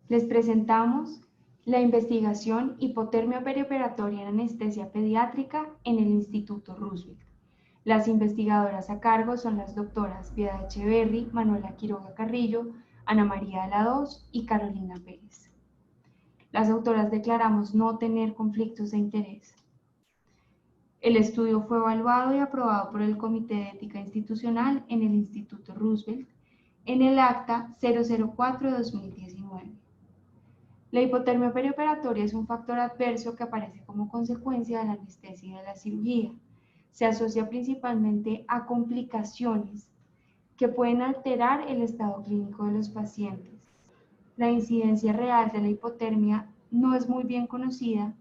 Les presentamos la investigación hipotermia perioperatoria en anestesia pediátrica en el Instituto Roosevelt. Las investigadoras a cargo son las doctoras Piedad Echeverry, Manuela Quiroga Carrillo, Ana María de la Dos y Carolina Pérez. Las autoras declaramos no tener conflictos de interés. El estudio fue evaluado y aprobado por el Comité de Ética Institucional en el Instituto Roosevelt en el Acta 004/2019. La hipotermia perioperatoria es un factor adverso que aparece como consecuencia de la anestesia y de la cirugía. Se asocia principalmente a complicaciones que pueden alterar el estado clínico de los pacientes. La incidencia real de la hipotermia no es muy bien conocida,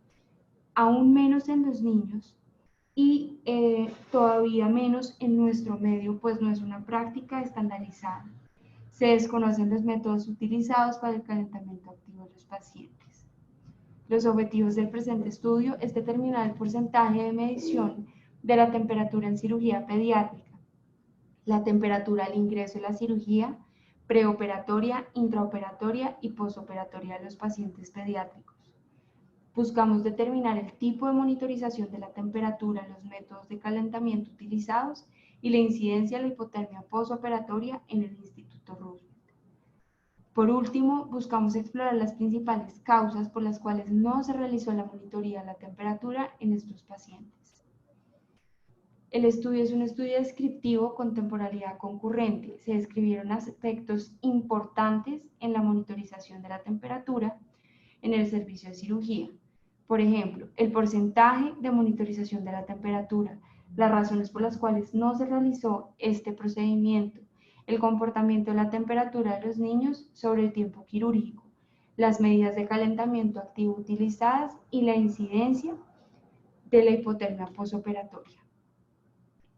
aún menos en los niños y todavía menos en nuestro medio, pues no es una práctica estandarizada. Se desconocen los métodos utilizados para el calentamiento activo de los pacientes. Los objetivos del presente estudio es determinar el porcentaje de medición de la temperatura en cirugía pediátrica, la temperatura al ingreso de la cirugía, preoperatoria, intraoperatoria y postoperatoria de los pacientes pediátricos. Buscamos determinar el tipo de monitorización de la temperatura, los métodos de calentamiento utilizados y la incidencia de la hipotermia postoperatoria en el Instituto Roosevelt. Por último, buscamos explorar las principales causas por las cuales no se realizó la monitoría de la temperatura en estos pacientes. El estudio es un estudio descriptivo con temporalidad concurrente. Se describieron aspectos importantes en la monitorización de la temperatura en el servicio de cirugía. Por ejemplo, el porcentaje de monitorización de la temperatura, las razones por las cuales no se realizó este procedimiento, el comportamiento de la temperatura de los niños sobre el tiempo quirúrgico, las medidas de calentamiento activo utilizadas y la incidencia de la hipotermia postoperatoria.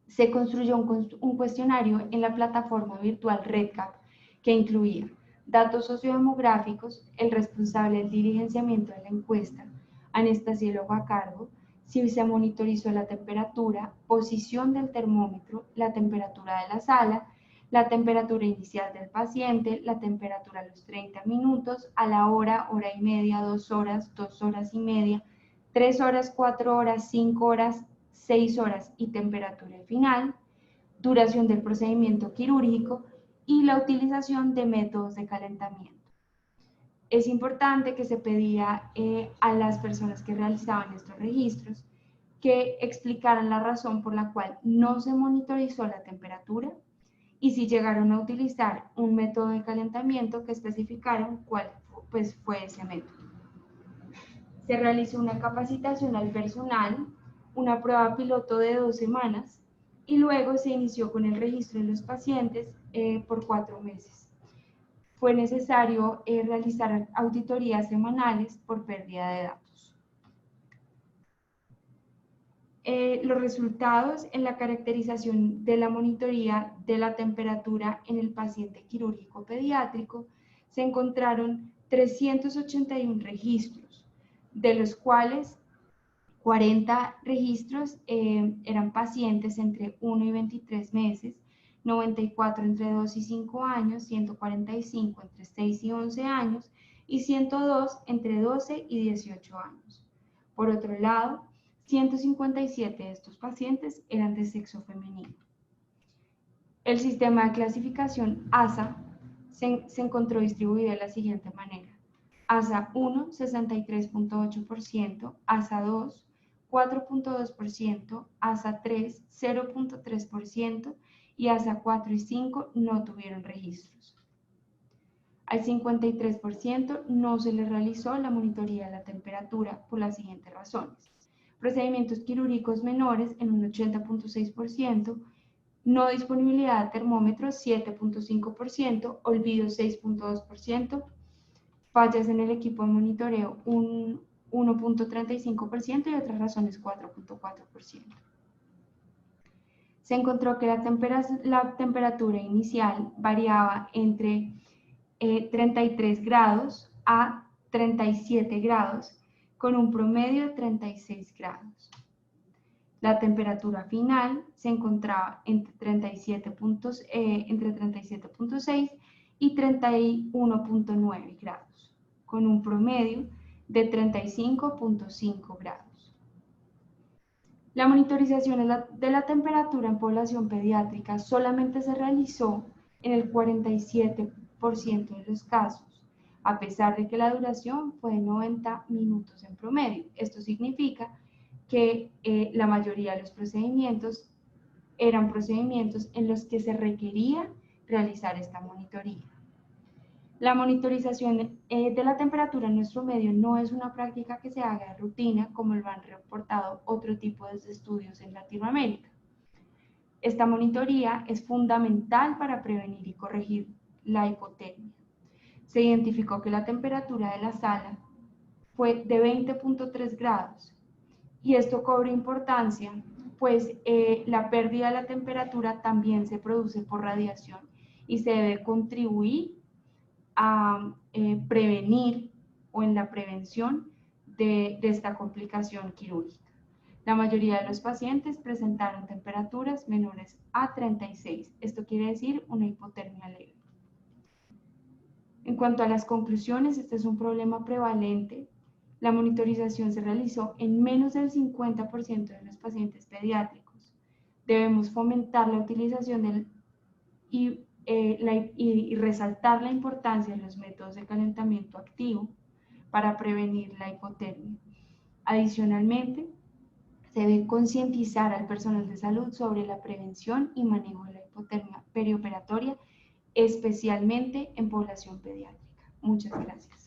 Se construyó un cuestionario en la plataforma virtual REDCap que incluía datos sociodemográficos, el responsable del diligenciamiento de la encuesta, anestesiólogo a cargo, si se monitorizó la temperatura, posición del termómetro, la temperatura de la sala, la temperatura inicial del paciente, la temperatura a los 30 minutos, a la hora, hora y media, 2 horas, 2 horas y media, 3 horas, 4 horas, 5 horas, 6 horas y temperatura final, duración del procedimiento quirúrgico y la utilización de métodos de calentamiento. Es importante que se pedía a las personas que realizaban estos registros que explicaran la razón por la cual no se monitorizó la temperatura y si llegaron a utilizar un método de calentamiento que especificaron cuál fue ese método. Se realizó una capacitación al personal, una prueba piloto de 2 semanas y luego se inició con el registro de los pacientes por 4 meses. Fue necesario realizar auditorías semanales por pérdida de datos. Los resultados en la caracterización de la monitoría de la temperatura en el paciente quirúrgico pediátrico se encontraron 381 registros, de los cuales 40 registros eran pacientes entre 1 y 23 meses, 94 entre 2 y 5 años, 145 entre 6 y 11 años y 102 entre 12 y 18 años. Por otro lado, 157 de estos pacientes eran de sexo femenino. El sistema de clasificación ASA se encontró distribuido de la siguiente manera. ASA 1, 63.8%, ASA 2, 4.2%, ASA 3, 0.3% y ASA 4 y 5 no tuvieron registros. Al 53% no se le realizó la monitoría de la temperatura por las siguientes razones. Procedimientos quirúrgicos menores en un 80.6%, no disponibilidad de termómetros 7.5%, olvido 6.2%, fallas en el equipo de monitoreo un 1.35% y otras razones 4.4%. Se encontró que la temperatura inicial variaba entre 33 grados a 37 grados, con un promedio de 36 grados. La temperatura final se encontraba entre 37.6 y 31.9 grados. con un promedio de 35.5 grados. La monitorización de la temperatura en población pediátrica solamente se realizó en el 47% de los casos, a pesar de que la duración fue de 90 minutos en promedio. Esto significa que la mayoría de los procedimientos eran procedimientos en los que se requería realizar esta monitoría. La monitorización de la temperatura en nuestro medio no es una práctica que se haga de rutina, como lo han reportado otro tipo de estudios en Latinoamérica. Esta monitoría es fundamental para prevenir y corregir la hipotermia. Se identificó que la temperatura de la sala fue de 20.3 grados y esto cobra importancia, pues la pérdida de la temperatura también se produce por radiación y se debe contribuir a prevenir o en la prevención de esta complicación quirúrgica. La mayoría de los pacientes presentaron temperaturas menores a 36. Esto quiere decir una hipotermia leve. En cuanto a las conclusiones, este es un problema prevalente. La monitorización se realizó en menos del 50% de los pacientes pediátricos. Debemos fomentar la utilización y resaltar la importancia de los métodos de calentamiento activo para prevenir la hipotermia. Adicionalmente, se debe concientizar al personal de salud sobre la prevención y manejo de la hipotermia perioperatoria, especialmente en población pediátrica. Muchas gracias.